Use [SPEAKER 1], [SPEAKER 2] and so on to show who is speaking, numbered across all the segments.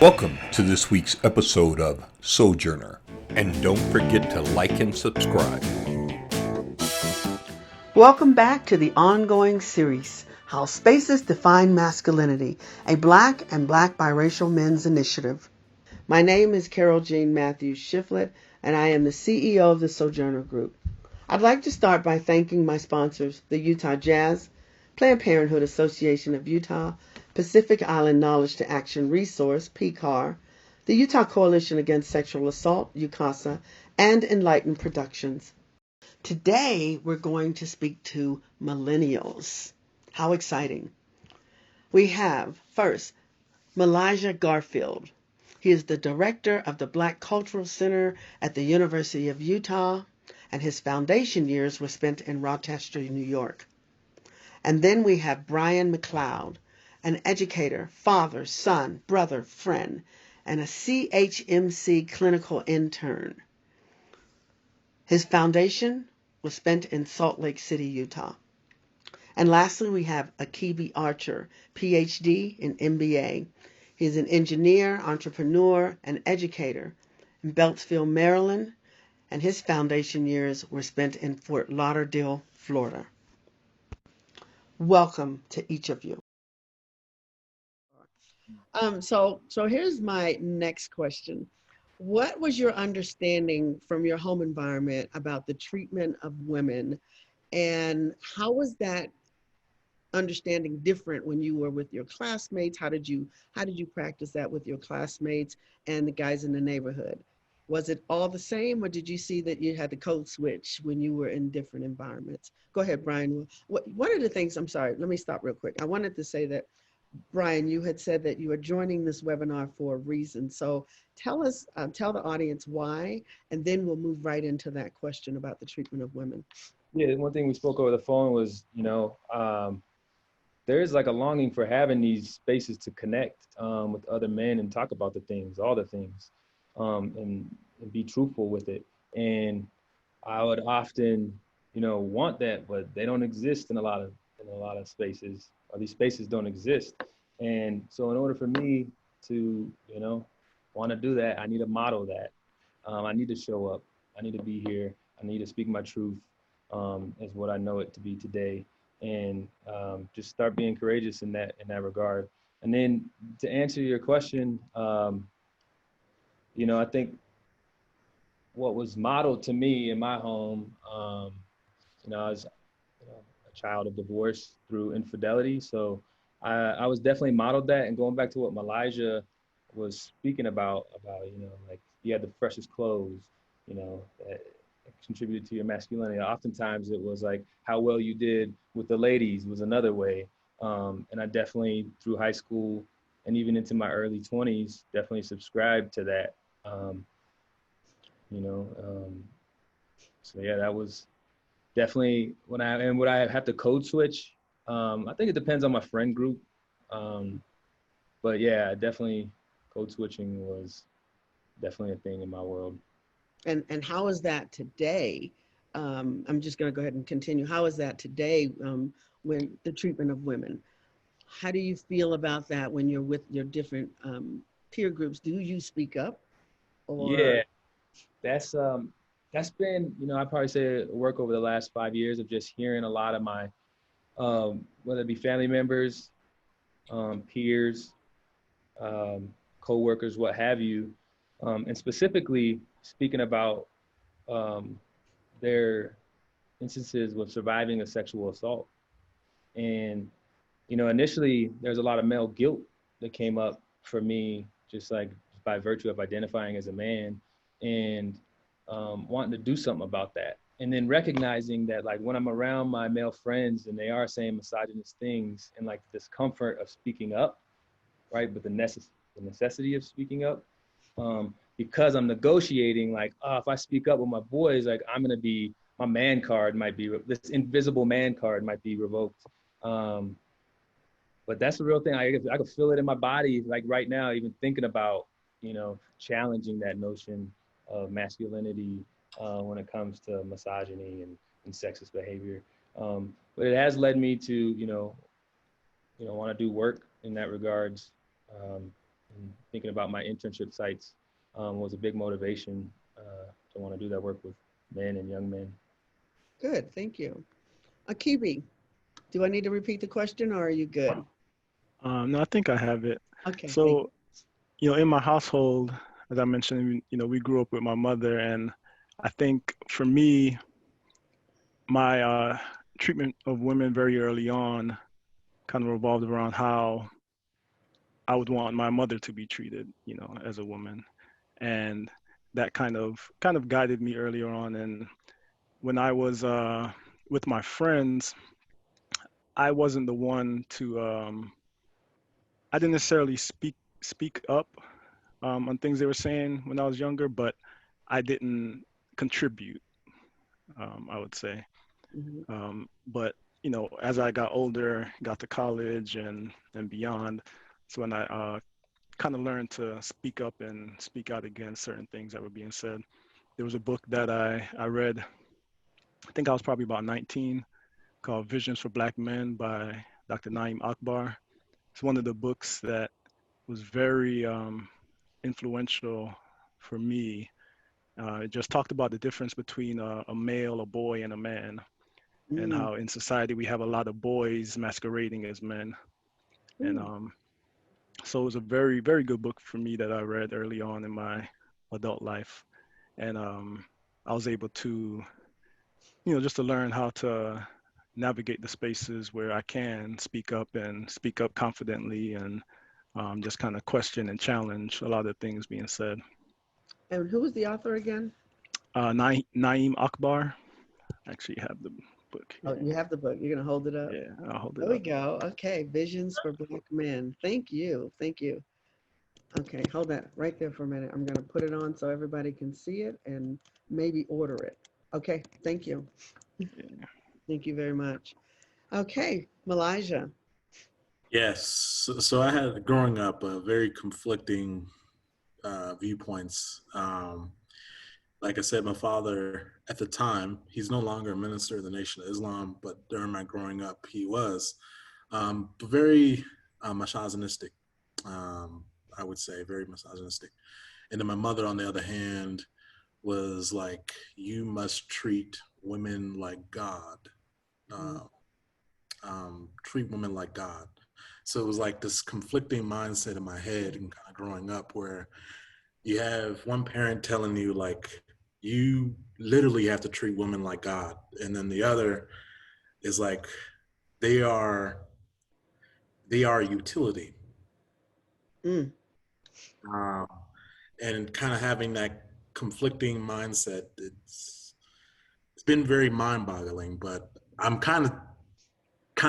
[SPEAKER 1] Welcome to this week's episode of Sojourner, and don't forget to like and subscribe.
[SPEAKER 2] Welcome back to the ongoing series, How Spaces Define Masculinity, a Black and Black-Biracial Men's Initiative. My name is Carol Jean Matthews-Shifflett, and I am the CEO of the Sojourner Group. I'd like to start by thanking my sponsors, the Utah Jazz, Planned Parenthood Association of Utah, Pacific Island Knowledge to Action Resource, PCAR, the Utah Coalition Against Sexual Assault, UCASA, and Enlightened Productions. Today, we're going to speak to millennials. How exciting. We have, first, Elijah Garfield. He is the director of the Black Cultural Center at the University of Utah, and his foundation years were spent in Rochester, New York. And then we have Brian McLeod, an educator, father, son, brother, friend, and a CHMC clinical intern. His foundation was spent in Salt Lake City, Utah. And lastly, we have Akibi Archer, PhD and MBA. He's an engineer, entrepreneur, and educator in Beltsville, Maryland, and his foundation years were spent in Fort Lauderdale, Florida. Welcome to each of you. So here's my next question. What was your understanding from your home environment about the treatment of women, and how was that understanding different when you were with your classmates? How did you practice that with your classmates and the guys in the neighborhood? Was it all the same, or did you see that you had the code switch when you were in different environments? Go ahead, Brian. One of the things, I'm sorry, let me stop real quick. I wanted to say that, Brian, you had said that you were joining this webinar for a reason. So tell us, tell the audience why, and then we'll move right into that question about the treatment of women.
[SPEAKER 3] Yeah, one thing we spoke over the phone was, there is like a longing for having these spaces to connect with other men and talk about the things, all the things, and be truthful with it. And I would often, want that, but they don't exist in a lot of spaces, or these spaces don't exist. And so in order for me to, want to do that, I need to model that. I need to show up. I need to be here. I need to speak my truth as what I know it to be today, and just start being courageous in that regard. And then to answer your question, I think what was modeled to me in my home, I was a child of divorce through infidelity. So I was definitely modeled that. And going back to what Elijah was speaking about, like you had the freshest clothes, that contributed to your masculinity. Oftentimes it was like how well you did with the ladies was another way. And I definitely through high school and even into my early 20s, definitely subscribed to that. So yeah, that was definitely when would I have to code switch? I think it depends on my friend group. But yeah, definitely code switching was definitely a thing in my world.
[SPEAKER 2] And how is that today? I'm just going to go ahead and continue. How is that today when the treatment of women? How do you feel about that when you're with your different peer groups? Do you speak up? Or
[SPEAKER 3] Yeah, that's been, I probably say work over the last 5 years of just hearing a lot of my whether it be family members, peers, co-workers, what have you, and specifically speaking about their instances with surviving a sexual assault. And, initially there's a lot of male guilt that came up for me, just like by virtue of identifying as a man and wanting to do something about that. And then recognizing that like when I'm around my male friends and they are saying misogynist things and like the discomfort of speaking up, right? But the necessity of speaking up, because I'm negotiating, like, oh, if I speak up with my boys, like I'm gonna be, my man card might be, this invisible man card might be revoked. But that's the real thing. I can feel it in my body, like right now, even thinking about, challenging that notion of masculinity when it comes to misogyny and sexist behavior. But it has led me to, want to do work in that regards. And thinking about my internship sites was a big motivation to want to do that work with men and young men.
[SPEAKER 2] Good, thank you. Akibi, do I need to repeat the question or are you good?
[SPEAKER 4] No, I think I have it.
[SPEAKER 2] Okay, thank
[SPEAKER 4] So, in my household, as I mentioned, we grew up with my mother, and I think for me, my treatment of women very early on kind of revolved around how I would want my mother to be treated, as a woman, and that kind of guided me earlier on. And when I was with my friends, I wasn't the one to I didn't necessarily speak up on things they were saying when I was younger, but I didn't contribute, I would say.
[SPEAKER 2] you.
[SPEAKER 4] But as I got older, got to college and beyond, so when I kind of learned to speak up and speak out against certain things that were being said. There was a book that I read, I think I was probably about 19, called Visions for Black Men by Dr. Naeem Akbar. It's one of the books that was very influential for me. It just talked about the difference between a male, a boy, and a man, and
[SPEAKER 2] Mm,
[SPEAKER 4] how in society we have a lot of boys masquerading as men. And
[SPEAKER 2] mm,
[SPEAKER 4] so it was a very, very good book for me that I read early on in my adult life. And I was able to, just to learn how to navigate the spaces where I can speak up and speak up confidently and just kind of question and challenge a lot of things being said.
[SPEAKER 2] and who was the author again?
[SPEAKER 4] Naeem Akbar. I actually have the book
[SPEAKER 2] Oh,
[SPEAKER 4] here.
[SPEAKER 2] you have the book. You're going to hold it up.
[SPEAKER 4] Yeah, I'll hold
[SPEAKER 2] There
[SPEAKER 4] it
[SPEAKER 2] we
[SPEAKER 4] up.
[SPEAKER 2] go. Okay, Visions for Black Men. Thank you. Thank you. Okay, hold that right there for a minute. I'm going to put it on so everybody can see it and maybe order it. Okay, thank you.
[SPEAKER 4] Yeah.
[SPEAKER 2] Thank you very much. Okay, Malaysia.
[SPEAKER 5] Yes. So I had growing up very conflicting viewpoints. Like I said, my father at the time, he's no longer a minister of the Nation of Islam, but during my growing up, he was very misogynistic. I would say very misogynistic. And then my mother, on the other hand, was like, you must treat women like God.
[SPEAKER 2] Mm,
[SPEAKER 5] Uh, treat women like God. So it was like this conflicting mindset in my head and kind of growing up where you have one parent telling you like you literally have to treat women like God, and then the other is like they are utility,
[SPEAKER 2] mm,
[SPEAKER 5] um, and kind of having that conflicting mindset. It's been very mind-boggling, but I'm kind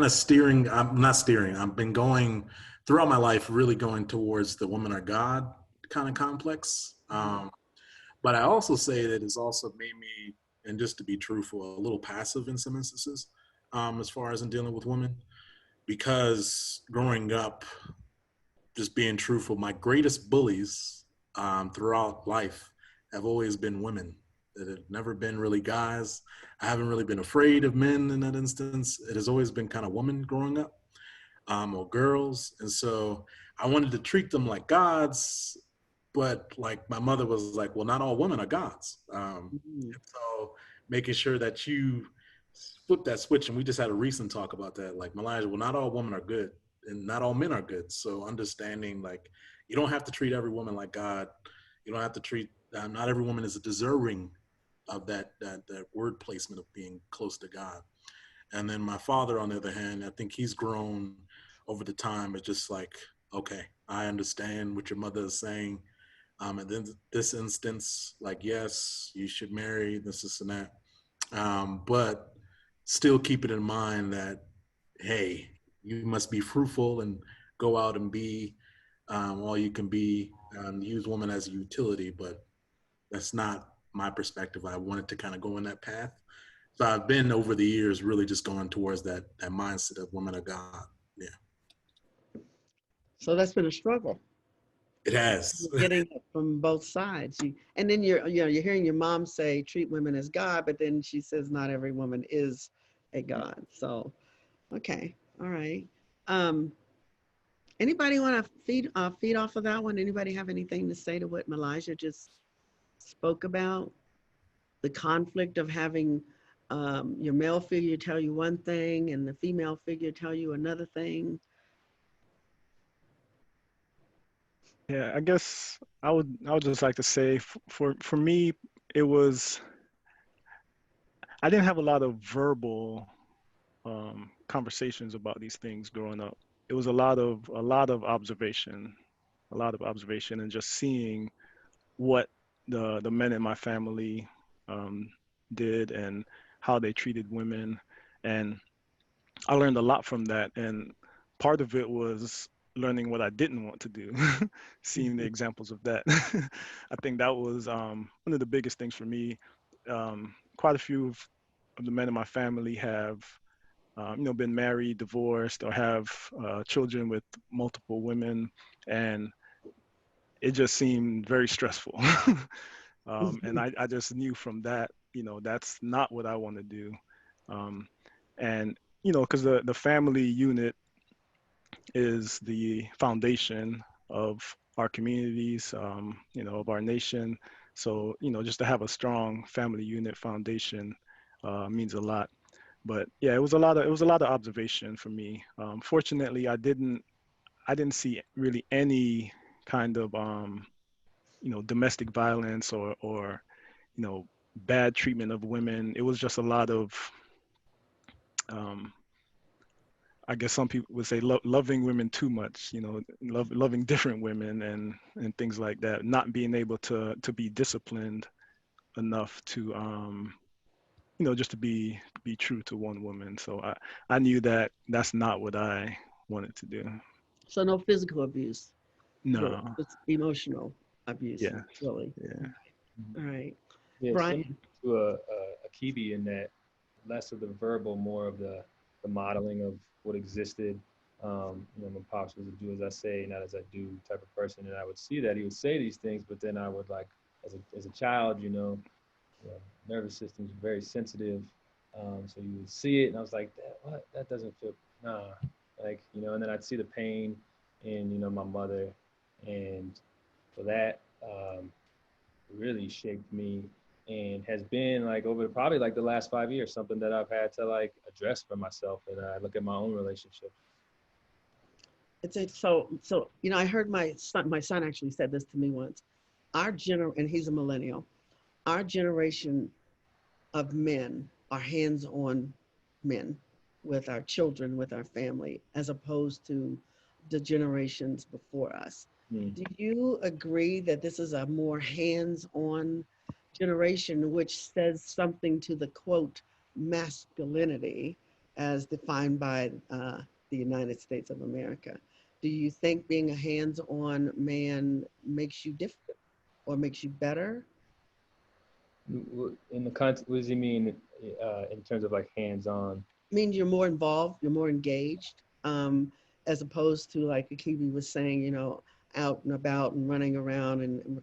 [SPEAKER 5] of steering. I'm not steering. I've been going throughout my life, really going towards the women are God kind of complex. But I also say that it's also made me, and just to be truthful, a little passive in some instances, as far as in dealing with women, because growing up, just being truthful, my greatest bullies throughout life have always been women. It have never been really guys. I haven't really been afraid of men in that instance. It has always been kind of women growing up, or girls. And so I wanted to treat them like gods, but like my mother was like, well, not all women are gods.
[SPEAKER 2] mm,
[SPEAKER 5] And so making sure that you flip that switch, and we just had a recent talk about that, like Elijah, well, not all women are good and not all men are good. So understanding like you don't have to treat every woman like God. You don't have to treat, not every woman is deserving of that word placement of being close to God. And then my father, on the other hand, I think he's grown over the time. It's just like, okay, I understand what your mother is saying. And then this instance, like, yes, you should marry this and that. But still keep it in mind that, hey, you must be fruitful and go out and be all you can be, use woman as a utility. But that's not my perspective. I wanted to kind of go in that path. So I've been over the years really just going towards that mindset of women of God. Yeah,
[SPEAKER 2] So that's been a struggle.
[SPEAKER 5] it has.
[SPEAKER 2] Getting it from both sides. And then you're hearing your mom say treat women as God, but then she says not every woman is a God. So, okay, all right. Um, Anybody want to feed off of that one? Anybody have anything to say to what Malijah just spoke about? The conflict of having your male figure tell you one thing and the female figure tell you another thing.
[SPEAKER 4] Yeah, I guess I would just like to say for me, it was I didn't have a lot of verbal conversations about these things growing up. It was a lot of observation, and just seeing what the men in my family um, did and how they treated women, and I learned a lot from that. And part of it was learning what I didn't want to do, seeing the examples of that. I think that was one of the biggest things for me. Quite a few of the men in my family have been married, divorced, or have children with multiple women, and it just seemed very stressful. And I just knew from that, that's not what I want to do. Um, and because the family unit is the foundation of our communities, of our nation. So, just to have a strong family unit foundation means a lot. But yeah, it was a lot of observation for me. Fortunately, I didn't see really any kind of domestic violence or bad treatment of women. It was just a lot of um, I guess some people would say loving women too much, loving different women and things like that, not being able to be disciplined enough to just to be true to one woman. So I knew that that's not what I wanted to do.
[SPEAKER 2] So no physical abuse, really.
[SPEAKER 4] No.
[SPEAKER 2] It's emotional abuse,
[SPEAKER 4] Yeah.
[SPEAKER 2] really.
[SPEAKER 4] Yeah.
[SPEAKER 2] All right.
[SPEAKER 3] Yeah, similar
[SPEAKER 2] Brian.
[SPEAKER 3] to a Kibi in that less of the verbal, more of the modeling of what existed. My pops was a do as I say, not as I do type of person, and I would see that he would say these things, but then I would like, as a child, nervous system's very sensitive, so you would see it, and I was like, what? That doesn't feel, nah, like and then I'd see the pain in my mother, and so that really shaped me and has been like over probably like the last 5 years something that I've had to like address for myself, and I look at my own relationship.
[SPEAKER 2] I heard my son actually said this to me once. And he's a millennial. Our generation of men are hands-on men with our children, with our family, as opposed to the generations before us.
[SPEAKER 3] Mm.
[SPEAKER 2] Do you agree that this is a more hands-on generation, which says something to the quote masculinity as defined by the United States of America? Do you think being a hands-on man makes you different or makes you better?
[SPEAKER 3] In the context, what does he mean in terms of like hands-on?
[SPEAKER 2] Means you're more involved, you're more engaged, as opposed to like Akibi was saying, out and about and running around and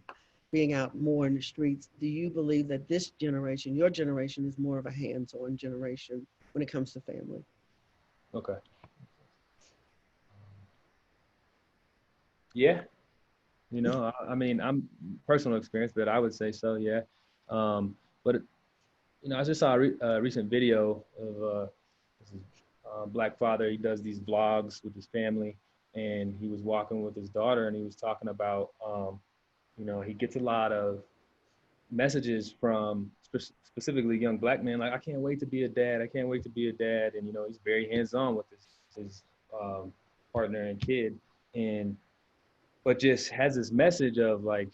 [SPEAKER 2] being out more in the streets. Do you believe that this generation, your generation, is more of a hands-on generation when it comes to family?
[SPEAKER 3] Okay. Yeah, I mean, I'm personal experience, but I would say so, yeah. But I just saw a recent video of this is, black father. He does these vlogs with his family, and he was walking with his daughter, and he was talking about, he gets a lot of messages from specifically young black men, like, I can't wait to be a dad. I can't wait to be a dad. And, he's very hands-on with his um, partner and kid, and but just has this message of like,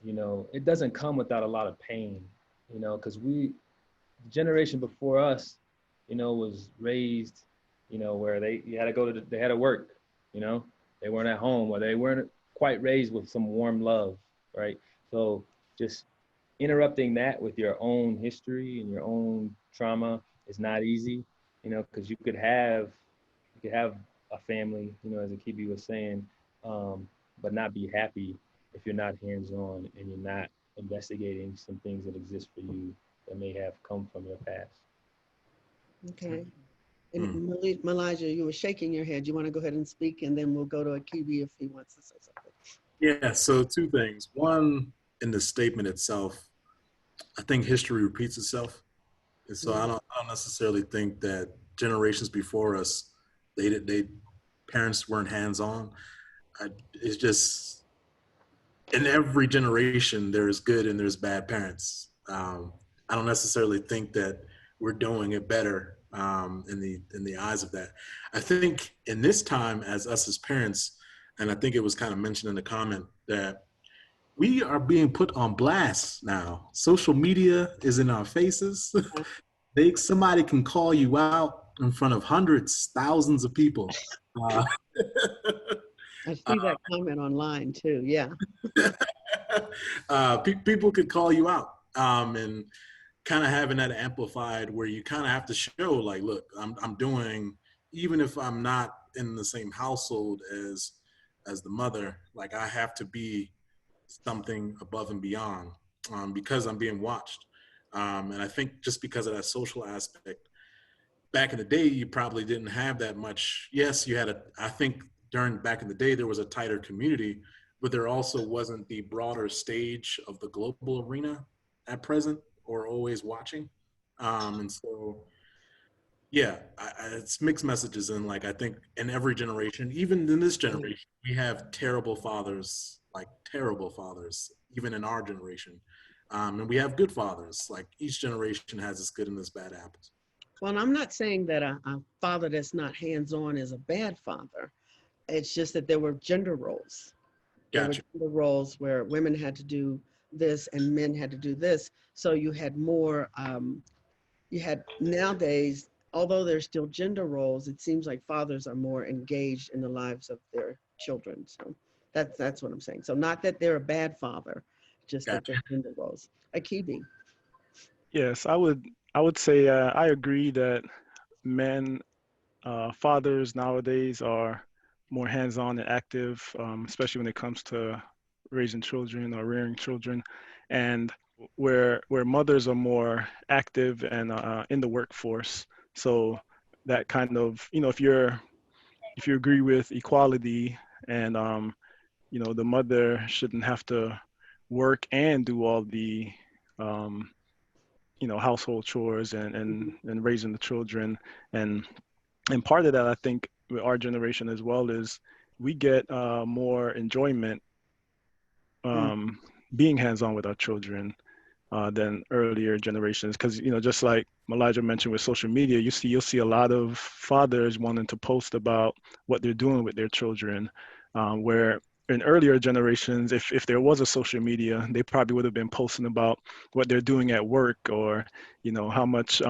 [SPEAKER 3] it doesn't come without a lot of pain, because the generation before us, was raised, where they had to work, they weren't at home, or they weren't quite raised with some warm love, right? So just interrupting that with your own history and your own trauma is not easy, because you could have a family, as Akibi was saying, but not be happy if you're not hands-on and you're not investigating some things that exist for you that may have come from your past.
[SPEAKER 2] Okay. And Malijah, you were shaking your head. You want to go ahead and speak, and then we'll go to Akibi if he wants to say something.
[SPEAKER 5] Yeah, so two things. One, in the statement itself, I think history repeats itself. And so I don't necessarily think that generations before us, they parents weren't hands-on. It's just in every generation there's good and there's bad parents. I don't necessarily think that we're doing it better in the eyes of that. I think in this time as us as parents, and I think it was kind of mentioned in the comment that we are being put on blast now. Social media is in our faces. Somebody can call you out in front of hundreds, thousands of people.
[SPEAKER 2] I see that comment online too. Yeah.
[SPEAKER 5] People could call you out, and kind of having that amplified where you kind of have to show like, look, I'm doing, even if I'm not in the same household as the mother, like I have to be something above and beyond because I'm being watched. And I think just because of that social aspect, back in the day, you probably didn't have that much. Yes, you had I think back in the day, there was a tighter community, but there also wasn't the broader stage of the global arena at present or always watching. And so, yeah, it's mixed messages. And like, I think in every generation, even in this generation, we have terrible fathers, even in our generation. And we have good fathers. Like each generation has its good and its bad apples.
[SPEAKER 2] Well, I'm not saying that a father that's not hands-on is a bad father. It's just that there were gender roles.
[SPEAKER 5] Gotcha.
[SPEAKER 2] There were gender roles where women had to do this and men had to do this. So you had more, nowadays, although there's still gender roles, it seems like fathers are more engaged in the lives of their children. So that's what I'm saying. So not that they're a bad father, just that they're gender roles. Akibi.
[SPEAKER 4] Yes, I would say I agree that men, fathers nowadays are more hands-on and active, especially when it comes to raising children or rearing children, and where mothers are more active and in the workforce. So that kind of, if you agree with equality and the mother shouldn't have to work and do all the household chores and raising the children, and part of that I think with our generation as well is we get more enjoyment being hands-on with our children than earlier generations, because just like Malijah mentioned with social media, you'll see a lot of fathers wanting to post about what they're doing with their children, where in earlier generations, if there was a social media, they probably would have been posting about what they're doing at work, or how much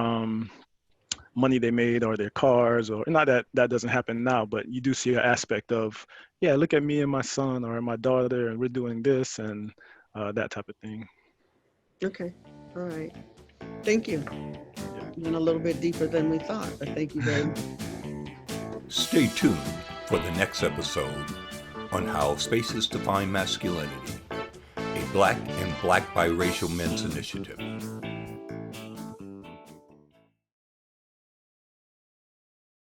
[SPEAKER 4] money they made, or their cars, or not that doesn't happen now, but you do see an aspect of, yeah, look at me and my son or my daughter and we're doing this, and that type of thing.
[SPEAKER 2] Okay. All right. Thank you. Went a little bit deeper than we thought, but thank you very much.
[SPEAKER 1] Stay tuned for the next episode on How Spaces Define Masculinity, a Black and Black-Biracial Men's Initiative.